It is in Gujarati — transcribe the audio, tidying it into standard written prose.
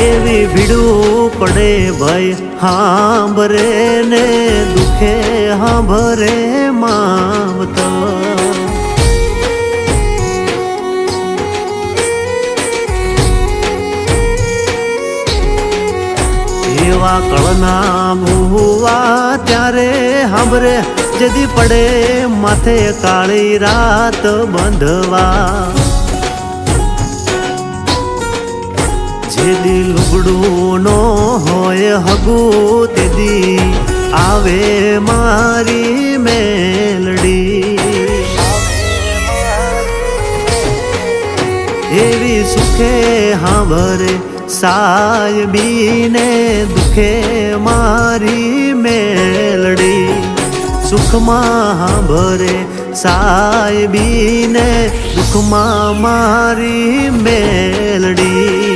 એવી ભીડું પડે ભાઈ હાંભરે ને દુખે હાંભરે માવતર એવા કળના ભૂવા ત્યારે હાંભરે જદી પડે માથે કાળી રાત બંધવા જેદી લુગડું નો હોય હગું તેદી આવે મારી મેલડી એવી સુખે હાંભરે સાયબીને દુખે મારી મેલડી સુખમાં હાંભરે સાયબીને દુખમાં મારી મેલડી